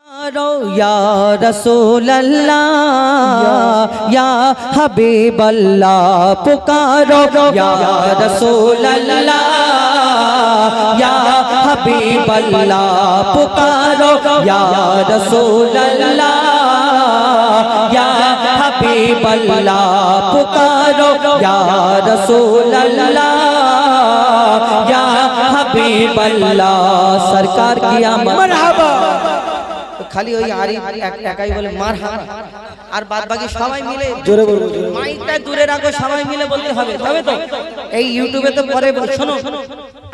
या रसूल अल्लाह या हबीब अल्लाह पुकारो या रसूल अल्लाह या हबीब अल्लाह पुकारो या रसूल अल्लाह या हबीब अल्लाह पुकारो या रसूल अल्लाह या हबीब अल्लाह। सरकार की आमद मरहबा। খালি ওই আরিফ একাই বলে মারহাবা আর বাদ বাকি সবাই মিলে জোরে বলবো, মাইকটা দূরে রাখো, সবাই মিলে বলতে হবে, তবে তো এই ইউটিউবে তো পরে শোনো।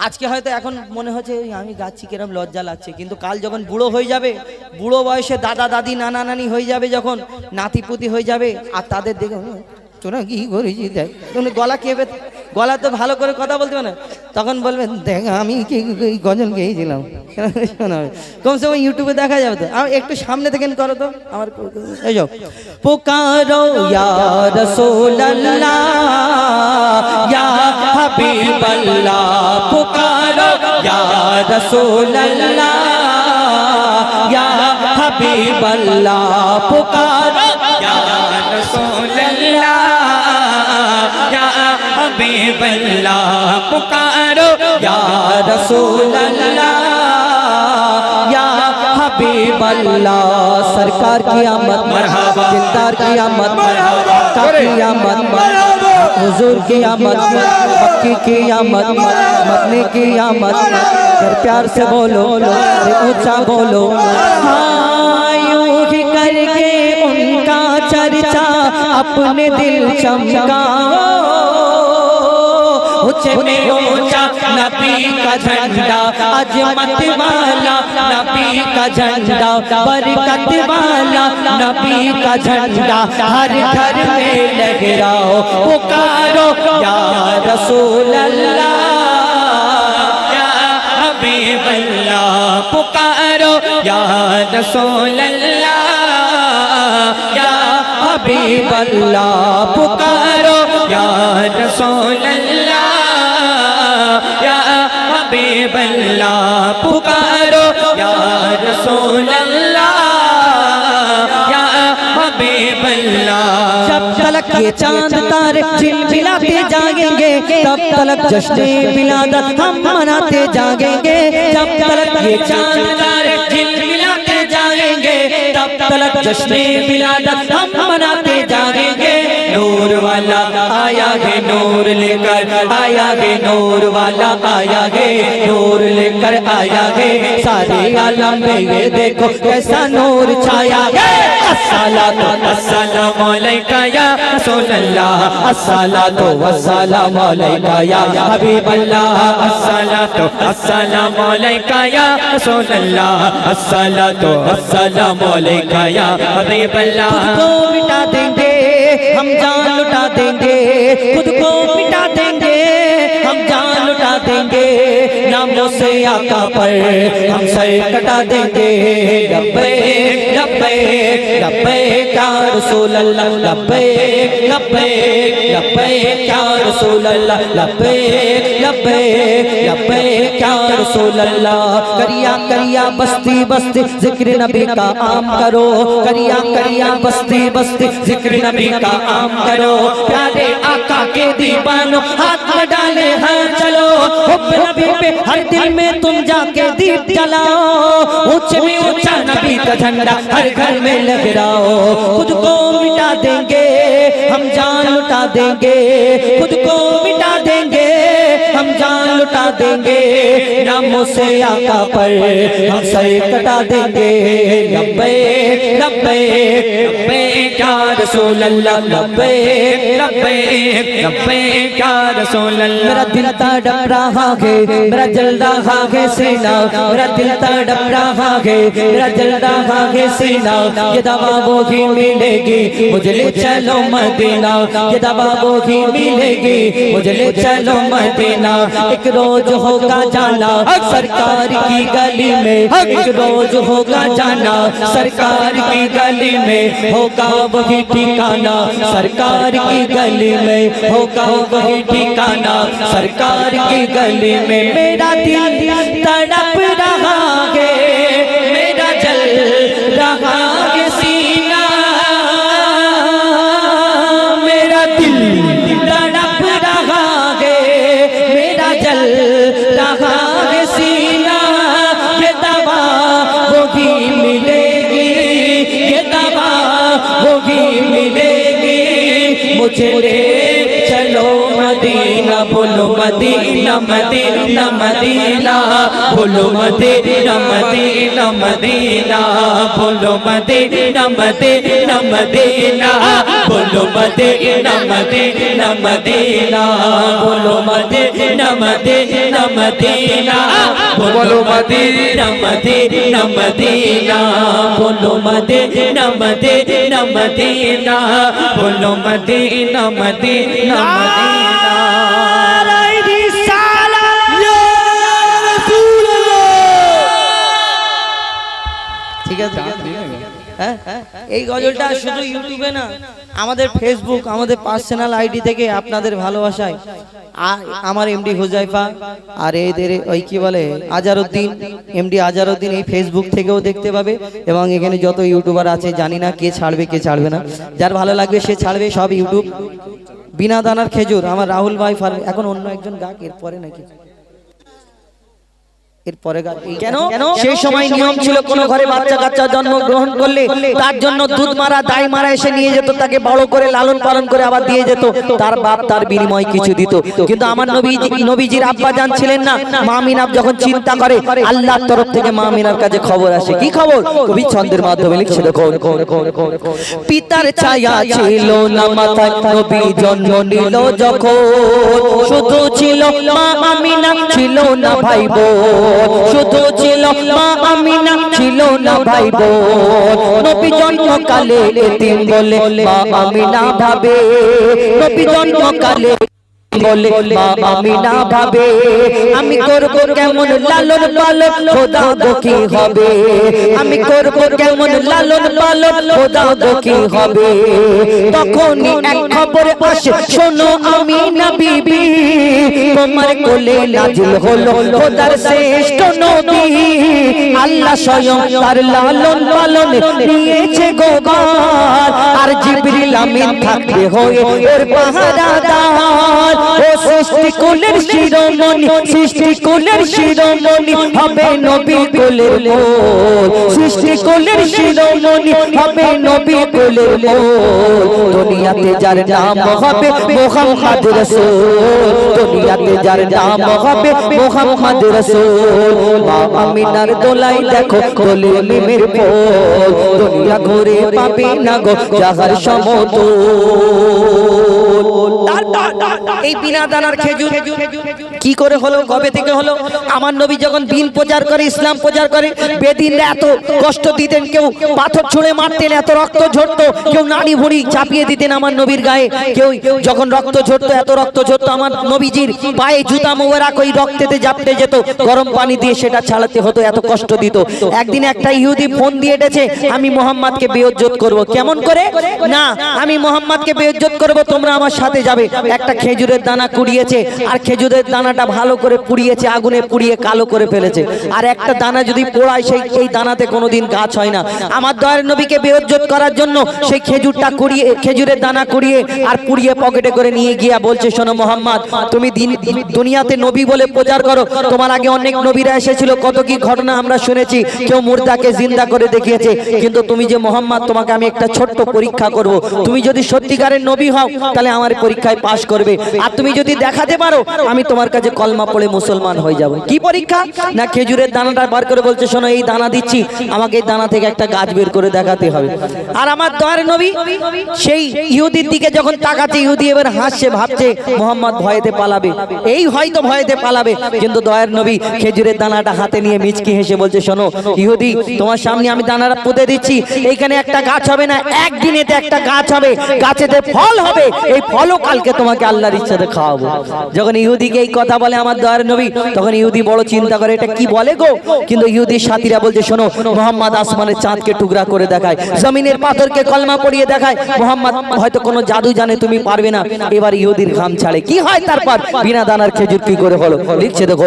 আজকে হয়তো এখন মনে হচ্ছে আমি গাচ্ছি কিরম লজ্জা লাগছে, কিন্তু কাল যখন বুড়ো হয়ে যাবে, বুড়ো বয়সে দাদা দাদি নানা নানি হয়ে যাবে, যখন নাতিপুতি হয়ে যাবে, আর তাদের দেখে তোরা কি করেছি দেখ, তুমি গলা কেঁপে, গলা তো ভালো করে কথা বলতে পারে না, তখন বলবেন দেখ আমি কি গজল গেয়েছিলাম। কমসে কম ইউটিউবে দেখা যাবে তো। আর একটু সামনে থেকে করো তো আমার, এই যাও। পুকারো ইয়া রাসূলুল্লাহ ইয়া হাবিবাল্লাহ পুকারো ইয়া রাসূলুল্লাহ ইয়া হাবিবাল্লাহ পুকারো ইয়া রাসূলুল্লাহ या हबीब अल्लाह पुकारो या रसूल अल्लाह या हबीब अल्लाह। सरकार की आमद मरहबा, दिलदार की आमद मरहबा, की आमद मरहबा, हुजूर की आमद मक्की की आमद मदनी की आमद। कर प्यार से बोलो, ऊंचा बोलो, हाँ यूं ही करके उनका चर्चा अपने दिल चमकाओ। ऊंचे में ऊंचा नबी का झंडा, अजमत वाला नबी का झंडा, बरकत वाला नबी का झंडा हर घर में लहराओ। पुकारो या रसूल अल्लाह या हबीब अल्लाह पुकारो या रसूल अल्लाह या हबीब अल्लाह पुकारो या रसूल अल्लाह या हबीब अल्लाह पुकारो या रसूल अल्लाह या हबीब अल्लाह। जब तलक ये चांद तारे झिलमिलाते जागेंगे, तब तलक जश्न मिलादत हम मनाते जागेंगे। जब तलक ये चांद तारे झिलमिलाते जागेंगे, तब तलक जश्न मिलादत हम मनाते जागेंगे। नूर वाला आया है नूर लेकर, आया है नूर वाला आया है नूर लेकर आया है। सारे आलम में ये देखो कैसा नूर छाया है। अस्सलातु वस्सलामु अलैका या रसूलल्लाह, अस्सलातु वस्सलामु अलैका या हबीबल्लाह, अस्सलातु वस्सलामु अलैका या रसूलल्लाह, अस्सलातु वस्सलामु अलैका या हबीबल्लाह। खुद को मिटा देंगे हम जान लुटा देंगे, खुद को मिटा देंगे हम जान लुटा देंगे। नामों से आका पर हम सर कटा देंगे। लब्बैक लब्बैक लब्बैक या रसूल अल्लाह, लब्बैक लब्बैक लब्बैक या रसूल अल्लाह, लब्बैक लब्बैक लब्बैक या रसूल अल्लाह। करिया करिया बस्ती बस्ती जिक्र नबी का आम करो, करिया करिया बस्ती बस्ती जिक्र नबी का आम करो। प्यारे आका के दीवानो हाथ में डाले हैं चलो, हुब्ब नबी पे हर दिल में तुम जाके दीप जलाओ। ऊंचे में ऊंचा नबी का झंडा हर घर में लहराओ। खुद को मिटा देंगे हम जान लुटा देंगे, खुद को मिटा देंगे हम जान लुटा देंगे। नामों से आका पर हम सर कटा देंगे। लब्बैक लब्बैक लब्बैक या रसूल अल्लाह, लब्बैक लब्बैक लब्बैक या रसूल अल्लाह। मेरा दिल तड़प रहा है, मेरा जल रहा है सीना, मेरा दिल तड़प रहा है, मेरा जल रहा है सीना। ये दवा वो ही मिलेगी मुझे ले चलो मदीना, ये दवा वो ही मिलेगी मुझे ले चलो मदीना। एक रोज होगा जाना सरकार की गली में, एक रोज होगा जाना सरकार की गली में। होगा वही ठिकाना सरकार की गली में, होगा वही ठिकाना सरकार की गली में। मेरा दिल तड़प रहा है, मेरा जल मुझे ले चलो मदीना बोलो मदीना मदीना मदीना बोलो मदीना मदीना मदीना बोलो मदीना मदीना मदीना बोलो मदीना मदीना मदीना बोलो मदीना मदीना मदीना बोलो मदीना मदीना मदीना बोलो मदीना मदीना मदीना बोलो मदीना मदीना मदीना ঠিক আছে এই গজলটা শুধু ইউটিউবে না আমাদের ফেসবুক আমাদের পার্সোনাল আইডি থেকে আপনাদের ভালোবাসায় আমার এমডি হুজাইফা আর এদের ওই কি বলে আজারউদ্দিন এমডি আজারউদ্দিন এই ফেসবুক থেকেও দেখতে পাবে এবং এখানে যত ইউটিউবার আছে জানি না কে ছাড়বে কে ছাড়বে না যার ভালো লাগবে সে ছাড়বে সব ইউটিউব বিনা দানার খেজুর আমার রাহুল ভাই এখন অন্য একজন গাক এরপরে নাকি এরপরে কেন সেই সময় নিয়ম ছিল কোন ঘরে বাচ্চা কাচ্চা জন্মগ্রহণ করলে তার জন্য দুধ মারা দাই মারা এসে নিয়ে যেত তাকে বড় করে লালন পালন করে আবার দিয়ে যেত তার বাপ তার বিনিময় কিছু দিত কিন্তু আমার নবীজির আব্বা জান ছিলেন না মা আমিনা যখন চিন্তা করে আল্লাহর তরফ থেকে মা আমিনার কাছে খবর আসে কি খবর কবি ছন্দের মাধ্যমে লিখছে দেখো পিতার ছায়া ছিল না মাথায় নবী জন্ম নিল যখন শুধু ছিল মা আমিনা ছিল না ভাই বোন শুধু ছিল মা আমিনা ছিল না ভাই বোন নবী জন্মকালে এতিম বলে মা আমিনা ভাবে নবী জন্মকালে বলে মা আমিনা ভাবে আমি করব কেমন লালন পালন খোদা গো কি হবে আমি করব কেমন লালন পালন খোদা গো কি হবে তখনই এক খবর আসে শোনো আমিনা বিবি তোমার কোলে নাজিল হলো খোদার শ্রেষ্ঠ নবী আল্লাহ স্বয়ং তার লালন পালনে নিয়েছে গোবার আর জিবরিল আমিন থাকবে হয়ে এর পাহারাদার ও সৃষ্টি কুলের শিরোমণি সৃষ্টি কুলের শিরোমণি হবে নবী কুলের মোল সৃষ্টি কুলের শিরোমণি হবে নবী কুলের মোল দুনিয়াতে যার নাম হবে মুহাম্মদ রাসূল দুনিয়াতে যার নাম হবে মুহাম্মদ রাসূল মা আমিনার দোলাই দেখো কোলে মিমের ফুল দুনিয়া ঘুরে পাবে না গো যাহার সমতুল এই বিনা দানার খেজুর কি করে হলো কবে থেকে হলো আমার নবী যখন দিন প্রচার করে ইসলাম প্রচার করে বেদিনরা এত কষ্ট দিতেন কেউ পাথর ছুঁড়ে মারতেন এত রক্ত ঝরতো কেউ নাড়ি ভুড়ি চাপিয়ে দিতেন আমার নবীর গায়ে কেউ যখন রক্ত ঝরতো এত রক্ত ঝরতো আমার নবীজির পায়ে জুতা মোবারক ওই রক্তেতে জাপটে যেত গরম পানি দিয়ে সেটা ছাড়াতে হতো এত কষ্ট দিত একদিন একটা ইহুদি ফোন দিয়ে এসেছে আমি মুহাম্মদকে বেইজ্জত করব কেমন করে না আমি মুহাম্মদকে বেইজ্জত করব তোমরা আমার সাথে যাবে একটা খেজুরের দানা কুড়িয়েছে আর খেজুরের দানাটা ভালো করে পুড়িয়েছে আগুনে পুড়িয়ে কালো করে ফেলেছে আর একটা দানা যদি পোড়ায় সেই দানাতে কোনোদিন গাছ হয় না আমার দয়ার নবীকে বেইজ্জত করার জন্য সেই খেজুরটা কুড়িয়ে খেজুরের দানা কুড়িয়ে আর পুড়িয়ে পকেটে করে নিয়ে গিয়া বলছে শোনো মুহাম্মদ তুমি দুনিয়াতে নবী বলে প্রচার করো তোমার আগে অনেক নবীরা এসেছিল কত কি ঘটনা আমরা শুনেছি কেউ মুর্দাকে জিন্দা করে দেখিয়েছে কিন্তু তুমি যে মুহাম্মদ তোমাকে আমি একটা ছোট্ট পরীক্ষা করব তুমি যদি সত্যিকারের নবী হও তাহলে আমার পরীক্ষায় পাশ করবে আর তুমি যদি দেখাতে পারো আমি তোমার কাছে কলমা পড়ে মুসলমান হয়ে যাব কি পরীক্ষা না খেজুরের দানাটা বার করে বলছে শোনো এই দানা দিচ্ছি আমাকে এই দানা থেকে একটা গাছ বের করে দেখাতে হবে আর আমার দয়ার নবী সেই ইহুদির দিকে যখন তাকাতে ইহুদি এবার হাসছে ভাবছে মুহাম্মদ ভয়েতে পালাবে এই হয়তো ভয়েতে পালাবে কিন্তু দয়ার নবী খেজুরের দানাটা হাতে নিয়ে মিচকি হেসে বলছে শোনো ইহুদি তোমার সামনে আমি দানাটা পুঁতে দিচ্ছি এইখানে একটা গাছ হবে না একদিনেতে একটা গাছ হবে গাছেতে ফল হবে এই ফলও কালকে তোমাকে আল্লাহর ইচ্ছাতে খাওয়াবো যখন ইহুদিকে এই কথা বলে আমার দয়ার নবী তখন ইহুদি বড় চিন্তা করে এটা কি বলে গো কিন্তু ইহুদির সাথীরা বলছে শোনো মুহাম্মদ আসমানের চাঁদকে টুকরা করে দেখায় জমিনের পাথরকে কলমা পড়িয়ে দেখায় মুহাম্মদ হয়তো কোনো জাদু জানে তুমি পারবে না এবার ইহুদির ঘাম ছাড়ে কি হয় তারপর বিনা দানার খেজুর কি করে হলো লিখছে দেখো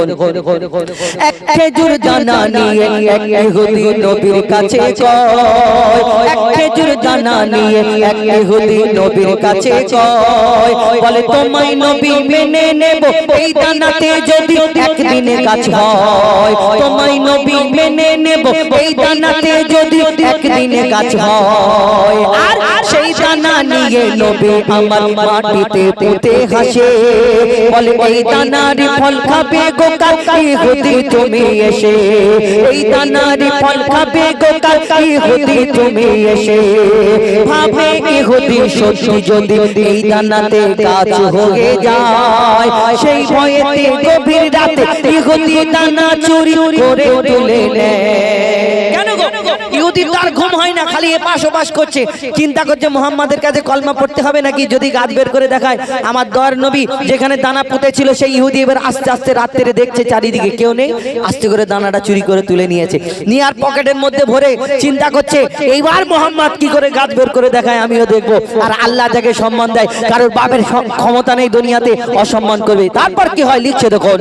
এক খেজুর দানা নিয়ে এক ইহুদি নবীর কাছে কয় এক খেজুর দানা নিয়ে এক ইহুদি নবীর কাছে কয় বলে তোমায় নবী মেনে নেব এই দানাতে যদি একদিনে গাছ হয় তোমায় নবী মেনে নেব এই দানাতে যদি একদিনে গাছ হয় আর সেই দানা দানা নিয়ে নবী আমার মাটিতে পুঁতে হাসে বলে এই দানার ফল খাবে গো কাল ইহুদি তুমি এসে এই দানার ফল খাবে গো কাল ইহুদি তুমি এসে ভাবে ইহুদি সত্যি যদি এই দানাতে গাছ হয়ে যায় সেই ভয়েতে গভীর রাতে ইহুদি দানা চুরি করে তুলে নেয় কেন গো ইহুদি তার ঘুম হয় না খালি এপাশ ওপাশ করছে চিন্তা করছে মুহাম্মাদের কাছে কলমা পড়তে হবে নাকি যদি গাছ বের করে দেখায় আমার দয়ার নবী যেখানে দানা পুঁতে ছিল সেই ইহুদি এবার আস্তে আস্তে রাত্রে দেখছে চারিদিকে কেউ নেই আস্তে করে দানাটা চুরি করে তুলে নিয়েছে নিয়ে আর পকেটের মধ্যে ভরে চিন্তা করছে এইবার মুহাম্মদ কি করে গাছ বের করে দেখায় আমিও দেখবো আর আল্লাহ যাকে সম্মান দেয় কারোর বাপের ক্ষমতা নেই দুনিয়াতে অসম্মান করবে তারপর কি হয় লিখছে দেখুন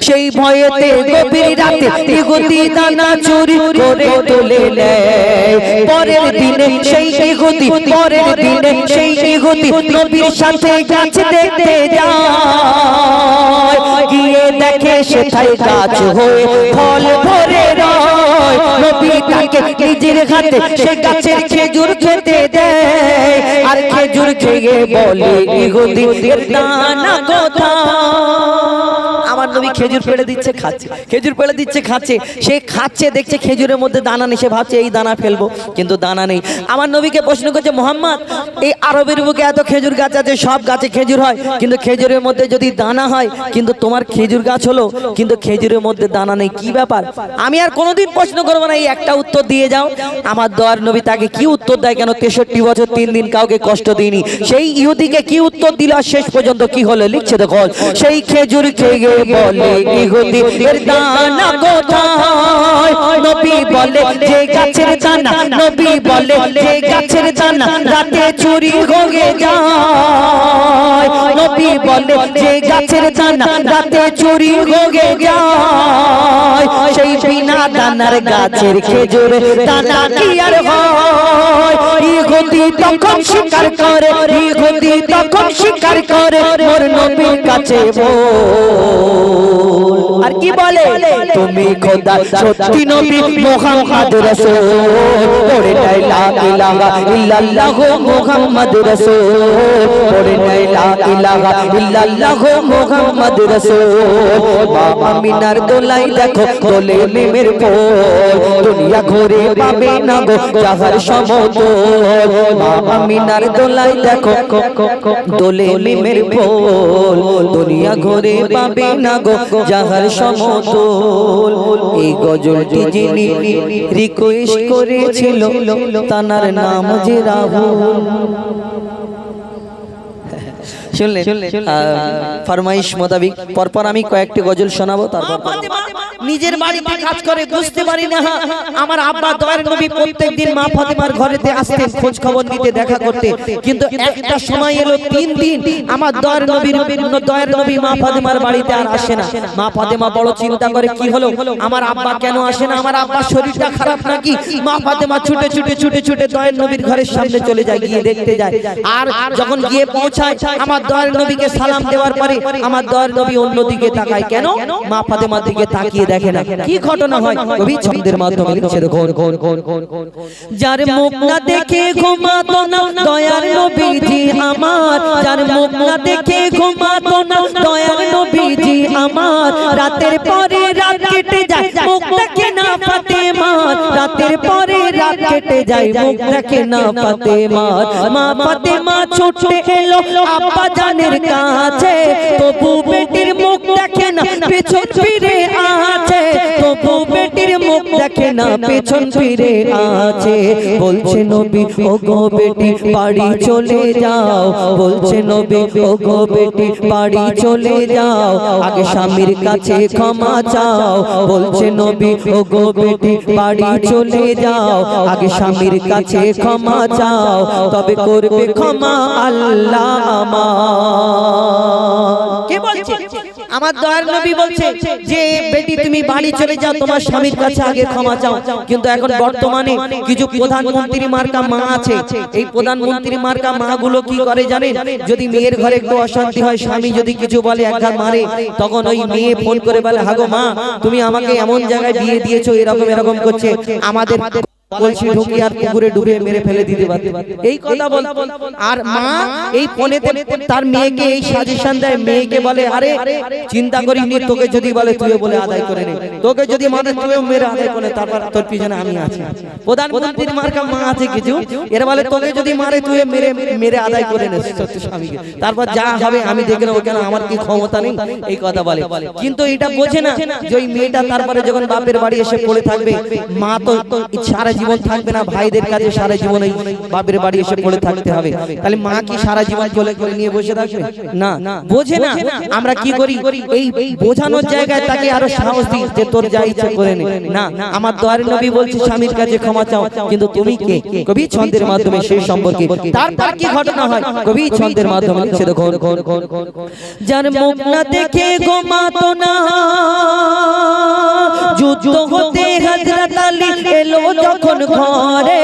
সেই ভয়েতে গভীর রাতে ইহুদি দানা চুরি করে তুলে নেয় পরের দিনে সেই ইহুদি পরের দিনে সেই ইহুদি নবীর সাথে গাছ দেখতে যায় গিয়ে দেখে সেটাই গাছ হয়ে ফল ভরে রয় নবী তাকে নিজের হাতে সে গাছের খেজুর খেতে দেয় আর খেজুর খেয়ে বলে ইহুদি দানা কোথায় আমার নবী খেজুর পেড়ে দিচ্ছে খাচ্ছে খেজুর পেড়ে দিচ্ছে খাচ্ছে সে খাচ্ছে দেখছে খেজুরের মধ্যে দানা নেই সে ভাবছে এই দানা ফেলবো কিন্তু দানা নেই আমার নবীকে প্রশ্ন করছে মুহাম্মদ এই আরবের বুকে এত খেজুর গাছ আছে সব গাছে খেজুর হয় কিন্তু খেজুরের মধ্যে যদি দানা হয় কিন্তু তোমার খেজুর গাছ হলো কিন্তু খেজুরের মধ্যে দানা নেই কি ব্যাপার আমি আর কোনোদিন প্রশ্ন করবো না এই একটা উত্তর দিয়ে যাও আমার দয়ার নবী তাকে কি উত্তর দেয় কেন 63 বছর 3 দিন কাউকে কষ্ট দিইনি সেই ইহুদিকে কি উত্তর দিল শেষ পর্যন্ত কি হলো লিখছে দেখো সেই খেজুর খেয়ে বলে ইহুদি এর দানা কোথায় নবী বলে যে গাছের দানা নবী বলে যে গাছের দানা রাতে চুরি হয়ে যায় নবী বলে যে গাছের দানা রাতে চুরি হয়ে যায় সেই বিনা দানার গাছের খেজুর দানা কি আর হয় ইহুদি তখন স্বীকার করে ইহুদি তখন স্বীকার করে মোর নবীর কাছে আর কি বলে তুমি খোদা সত্যি নবী মুহাম্মদ রাসূল পড়ে লা ইলাহা ইল্লাল্লাহ মুহাম্মদ রাসূল পড়ে লা ইলাহা ইল্লাল্লাহ মুহাম্মদ রাসূল মা আমিনার দোলাই দেখো দোলে মিমের ফুল দুনিয়া ঘুরে পাবে না গো যাহার সমতল মা আমিনার দোলাই দেখো দোলে মিমের ফুল দুনিয়া ঘুরে পাবে না গো যাহার সমতল এই গজলটি যিনি রিকোয়েস্ট করেছিল তার নাম যে রাহুল শুনলেন ফরমাইশ মোতাবেক পরপর আমি কয়েকটি গজল শোনাবো তারপর নিজের বাড়িতে কাজ করে বুঝতে পারি না আমার আব্বা দয়ার নবী প্রত্যেকদিন মা ফাতেমার ঘরেতে আসতেন খোঁজ খবর নিতে দেখা করতে কিন্তু একটা সময় এলো 3 দিন আমার দয়ার নবী মা ফাতেমার বাড়িতে আর আসে না মা ফাতেমা বড় চিন্তা করে কি হলো আমার আব্বা কেন আসে না আমার আব্বার শরীরটা খারাপ নাকি মা ফাতেমা ছুটে ছুটে ছুটে ছুটে দয়ার নবীর ঘরের সামনে চলে যায় গিয়ে দেখতে যায় আর যখন গিয়ে পৌঁছায় আমার দয়ার নবীকে সালাম দেওয়ার পরে আমার দয়ার নবী অন্যদিকে তাকায় কেন মা ফাতেমার দিকে তাকিয়ে দেখে না কি ঘটনা হয় কবি ছন্দের মাধ্যমে লিখছে দেখুন যার মুখ না দেখে ঘুমাতো না দয়ার নবীজি আমার যার মুখ না দেখে ঘুমাতো না দয়ার নবীজি আমার রাতের পরে রাত কেটে যায় মুখ দেখে না ফাতেমার রাতের পরে রাত কেটে যায় মুখ দেখে না ফাতেমার মা ফাতেমা ছুটে এলো আব্বা জানের কাছে তবু বেটির মুখ দেখে না পেছন ফিরে আছে তবু বেটির মুখ দেখে না পেছন ফিরে আছে বলছে নবী ও গো বেটি বাড়ি চলে যাও বলছে নবী ও গো বেটি বাড়ি চলে যাও আগে স্বামীর কাছে ক্ষমা চাও বলছে নবী ও গো বেটি বাড়ি চলে যাও আগে স্বামীর কাছে ক্ষমা চাও তবে করবে ক্ষমা আল্লাহ আমার কে বলছে আমার দয়ার নবী বলছে যে বেটি তুমি বাড়ি চলে যাও তোমার স্বামীর কাছে আগে ক্ষমা চাও কিন্তু এখন বর্তমানে কিছু প্রধানমন্ত্রী মার্কা মা আছে এই প্রধানমন্ত্রী মার্কা মাগুলো কি করে জানেন যদি মেয়ের ঘরে একটু অশান্তি হয় স্বামী যদি কিছু বলে একঘাত মারে তখন ওই মেয়ে ফোন করে বলে হাগো মা তুমি আমাকে এমন জায়গায় বিয়ে দিয়েছো এরকম এরকম করছে আমাদের কলসি ঢুকিয়ে আর পুকুরে ডুবে মেরে ফেলে দিতে পারত, এই কথা বল। আর মা এই ফোনেতে তার মেয়েকে এই সাজেশন দেয়, মেয়েকে বলে আরে চিন্তা করিস নি, তোকে যদি বলে তুইও বলে আদায় করে নে, তোকে যদি মারে তুইও মেরে আদায় করে, তারপর তোর পিছনে আমি আছি। প্রধানমন্ত্রীর মার্কা মা আছে কিছু, এরা বলে তোকে যদি মারে তুই মেরে মেরে আদায় করে নে স্বামীকে, তারপর যা হবে আমি দেখে নেবো, কেন আমার কি ক্ষমতা নেই, এই কথা বলে। কিন্তু এটা বোঝে না যে ওই মেয়েটা তারপরে যখন বাপের বাড়ি এসে পড়ে থাকবে, মা তো সারা জীবন থাকবে না, ভাইদের কাছে সারা জীবন ওই বাপের বাড়ি এসে পড়ে থাকতে হবে, তাহলে মা কি সারা জীবন কোলে করে নিয়ে বসে থাকবে? না, বোঝে না। আমরা কি করি, এই বোঝানোর জায়গায় তাকে আরো সাহস দিই যে তোর যা ইচ্ছা করে নে। না, আমার দয়ার নবী বলছে স্বামীর কাছে ক্ষমা চাও, কিন্তু তুমি কে? কবি ছন্দের মাধ্যমে সেই সম্পর্কে তারপর কি ঘটনা হয় কবি ছন্দের মাধ্যমে লিখছে, দেখো যার মুখ না দেখে ঘুমাতো না, যুদ্ধ হতে হযরত আলী এলো যখন ঘরে,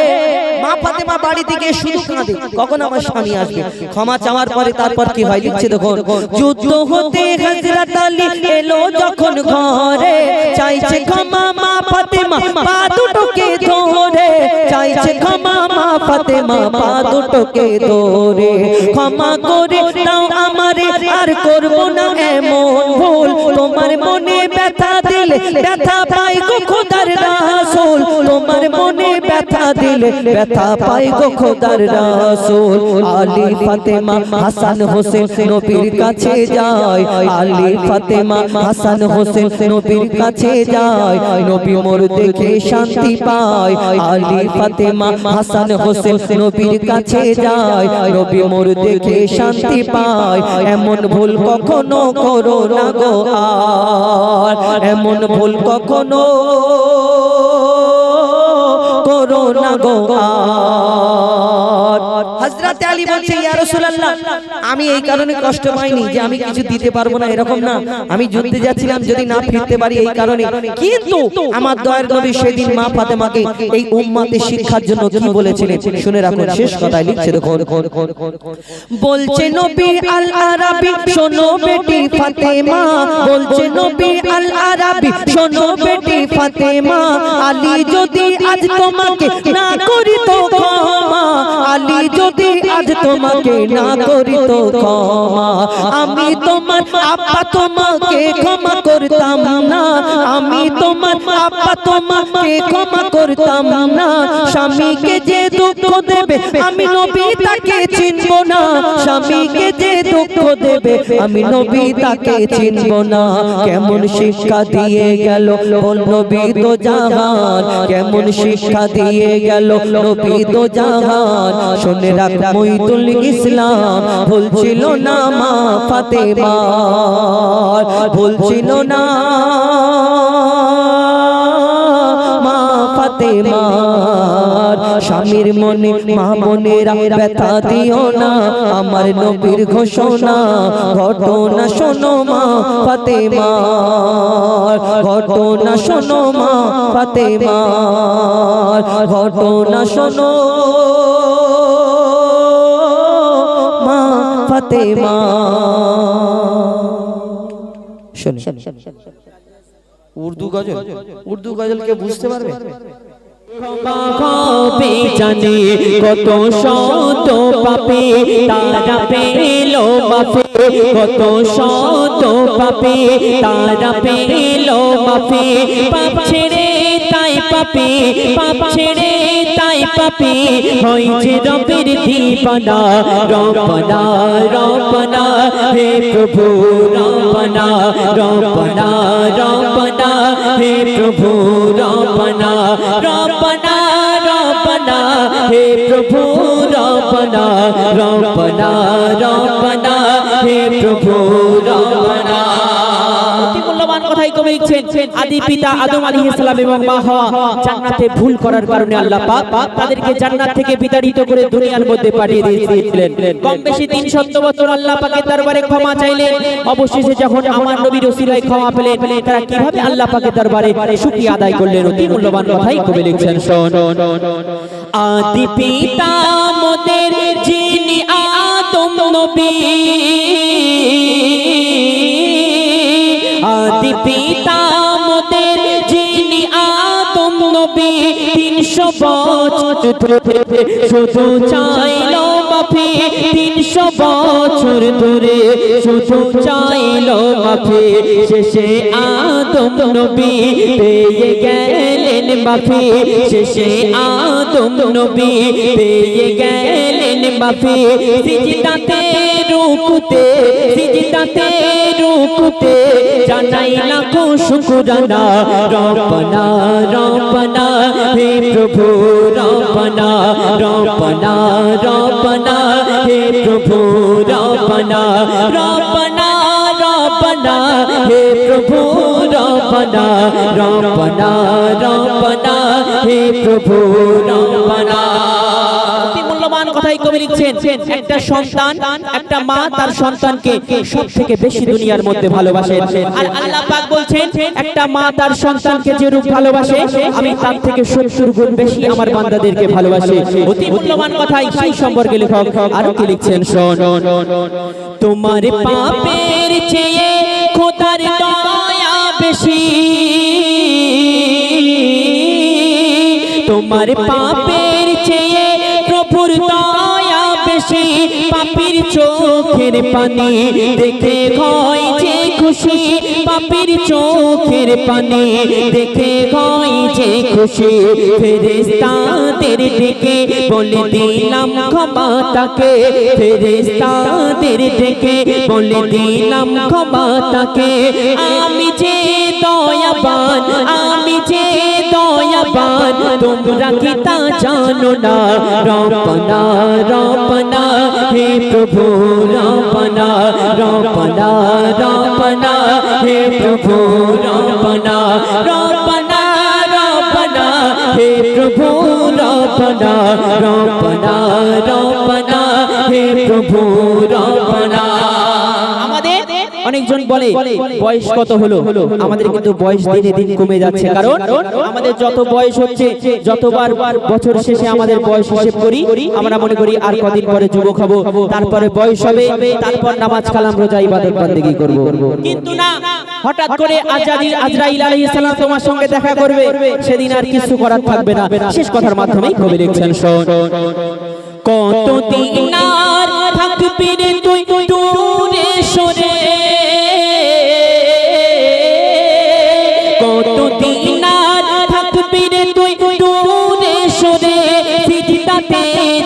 মা ফাতেমা বাড়ি থেকে শুধু কাঁদে কখন আমার স্বামী আসবে। ক্ষমা চাওয়ার পরে তারপর কি হয় লিখছে, দেখো যুদ্ধ হতে হযরত আলী এলো যখন ঘরে, চাইছে ক্ষমা মা ফাতেমা পা দুটোকে ধরে, চাইছে ক্ষমা মা ফাতেমা পা দুটোকে ধরে, ক্ষমা করে দাও আমারে আর করব না এমন ভুল, তোমার মনে ব্যথা দিলে ব্যথা পাই গো খোদার রাসূল, তোমার মনে ব্যথা দিলে ব্যথা পাই গো খোদার রাসূল। আলী ফাতেমা হাসান হোসেন নবীর কাছে যায়, আলী ফাতেমা হাসান হোসেন নবীর কাছে যায়, নবী মোর দেখে শান্তি পায়, আলী ফাতেমা হাসান হোসেন নবীর কাছে যায়, নবী মোর দেখে শান্তি পায়। এমন ভুল কখনো করো না গো আর, এমন ভুল কখনো করো না গো আর। হযরত আলী বলছে ইয়া রাসূলুল্লাহ, আমি এই কারণে কষ্ট পাইনি যে আমি কিছু দিতে পারবো না, এরকম না, আমি যুদ্ধে যাচ্ছিলাম যদি না ফিরতে পারি এই কারণে, কিন্তু আমার দয়ার নবী সেদিন মা ফাতেমাকে এই উম্মতের শিক্ষার জন্য কি বলেছিলেন শুনে রাখুন। শেষ কথায় লিখছে, দেখো বলছে নবী আল আরাবী শোনো বেটি ফাতেমা, বলছে নবী আল আরাবী শোনো বেটি ফাতেমা, আলী যদি আজ তোমাকে না করি তো ক্ষমা, আলী যদি আজ তোমাকে না করি তো ক্ষমা, আমি তোমার আব্বা তোমাকে ক্ষমা করতাম না, আমি তোমার আব্বা তোমাকে ক্ষমা করতাম না, স্বামীকে যে দুঃখ দেবে আমি নবী তাকে চিনব না, স্বামীকে যে দুঃখ দেবে আমি নবী তাকে চিনব না। কেমন শিক্ষা দিয়ে গেল বল নবী তো জাহান, কেমন শিক্ষা দিয়ে গেল নবী তো জাহান, শুনে রাখ মুঈদুল ইসলাম ভুলছিল না মা ফাতেমা, ভুলছিল না মা ফাতেমা, স্বামীর মনে মা বোনেরা ব্যথা দিও না, আমার নবীর ঘোষণা ঘটনা শোনো মা ফাতেমা, ঘটনা শোনো মা ফাতেমা, ঘটনা শোনো মা ফাতেমা। শুনুন উর্দু গজল, উর্দু গজলকে বুঝতে পারবে? কবে জানে কত শত পাপে তারা পেল মাফে, কত শত পাপে তারা পেল মাফে, পাপ ছেড়ে তাই পাপে, পাপ ছেড়ে তাই পাপে হয়েছে রবের দিবানা, রব্বানা রব্বানা হে প্রভু রব্বানা, রব্বানা রব্বানা হে প্রভু রব্বানা, রব্বানা রব্বানা হে প্রভু রব্বানা, রব্বানা রব্বানা হে প্রভু রব্বানা। মূল্যবান কথাই কবি লিখছেন, আদি পিতা আদম আলাইহিস সালাম এবং মা হাওয়া জান্নাতে ভুল করার কারণে আল্লাহ পাক তাদেরকে জান্নাত থেকে বিতাড়িত করে দুনিয়ার মধ্যে পাঠিয়ে দিয়েছিলেন। কম বেশি 300 বছর আল্লাহ পাকের দরবারে ক্ষমা চাইলেন, অবশেষে যখন আমার নবীর ওসিলায় ক্ষমা পেলেন, তারা কিভাবে আল্লাহ পাকের দরবারে শুকরিয়া আদায় করলেন, অতি মূল্যবান কথাই কবি লিখছেন। আদি পিতা মোদের যিনি আদম নবী, আদি পিতা মোদের যিনি আদম নবী, 300 বছর ধরে শুধু চাইলো মাফি 300 বছর ধরে শুধু চাইলো মাফি শেষে আদম নবী পেয়ে গেলেন মাফি শেষে আদম নবী পেয়ে গেলেন মাফি সিজদাতে রুকুতে জানাই লাখো শুকরানা রব্বানা রব্বানা হে প্রভু রব্বানা রব্বানা রব্বানা হে প্রভু রব্বানা রব্বানা রব্বানা হে প্রভু রব্বানা রব্বানা রব্বানা হে প্রভু রব্বানা মূল্যবান কথাই কবি লিখছেন একটা সন্তান একটা মা তার সন্তানকে সবথেকে বেশি দুনিয়ার মধ্যে ভালোবাসে আর আল্লাহ পাক বলছেন একটা মা তার সন্তানকে যেরূপ ভালোবাসে আমি তার থেকে 70 গুণ বেশি আমার বান্দাদেরকে ভালোবাসি অতি মূল্যবান কথাই সেই সম্পর্কে লেখক আর কি লিখছেন শোন তোমার পাপের চেয়ে খোদার দয়া বেশি তোমার পাপের চেয়ে প্রভুর দয়া বেশি পাপীর চোখের পানি দেখে হয় যে খুশি পাপীর চোখের পানি দেখে হয় যে খুশি ফেরেশতাদের ডেকে বলে দিলাম ক্ষমা তাকে ফেরেশতাদের ডেকে বলে দিলাম ক্ষমা তাকে আমি যে দয়াবান তোমরা কি তা জানো না রব্বানা রব্বানা হে প্রভু রব্বানা রব্বানা রব্বানা হে প্রভু রব্বানা রব্বানা রব্বানা হে প্রভু রব্বানা রব্বানা রব্বানা হে প্রভু রব্বানা অনেকজন বলে বয়স কত হলো আমাদের কিন্তু বয়স দিনে দিন কমে যাচ্ছে কারণ আমাদের যত বয়স হচ্ছে যতবার বছর শেষে আমাদের বয়স হিসেব করি আমরা মনে করি আর কদিন পরে যুবক হব তারপরে বয়স হবে তারপর নামাজ কালাম রোজা ইবাদত বন্দেগী করব কিন্তু না হঠাৎ করে আজরাইল আলাইহিস সালাম তোমার সঙ্গে দেখা করবে সেদিন আর কিছু করার থাকবে না শেষ কথার মাধ্যমেই কবি লিখছেন শোন কতদিন আর থাকবি রে তুই দূরে সরে কতদিন আর থাকবি রে তুই দূরে সরে সিজদাতে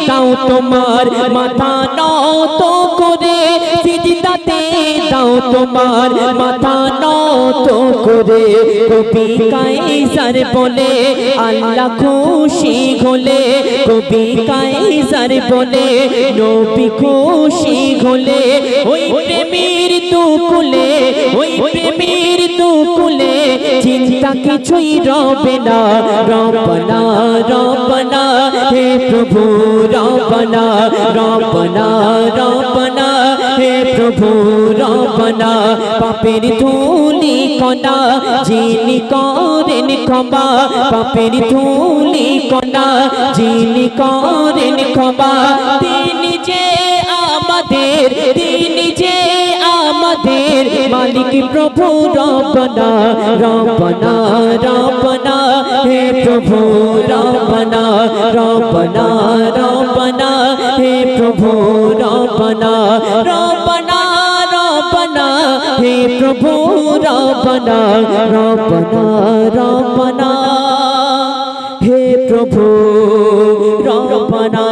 দাও তোমার মাথা নত করে সিজদাতে দাও তোমার মাথা নত করে কবি কায়সার বলে আল্লাহ খুশি হলে কবি কায়সার বলে নবী খুশি হলে ওই প্রেমের দুকুলে চিন্তা কিছুই রবে না রব্বানা রব্বানা হে প্রভু রব্বানা রব্বানা রব্বানা হে প্রভু রব্বানা পাপের ধুলি কণা যিনি করেন ক্ষমা পাপের ধুলি কণা যিনি করেন ক্ষমা তিনি যে আমাদের মালিক প্রভু রব্বানা রব্বানা রব্বানা হে প্রভু রব্বানা রব্বানা রব্বানা হে প্রভু রব্বানা রব্বানা রব্বানা হে প্রভু রব্বানা রব্বানা রব্বানা হে প্রভু রব্বানা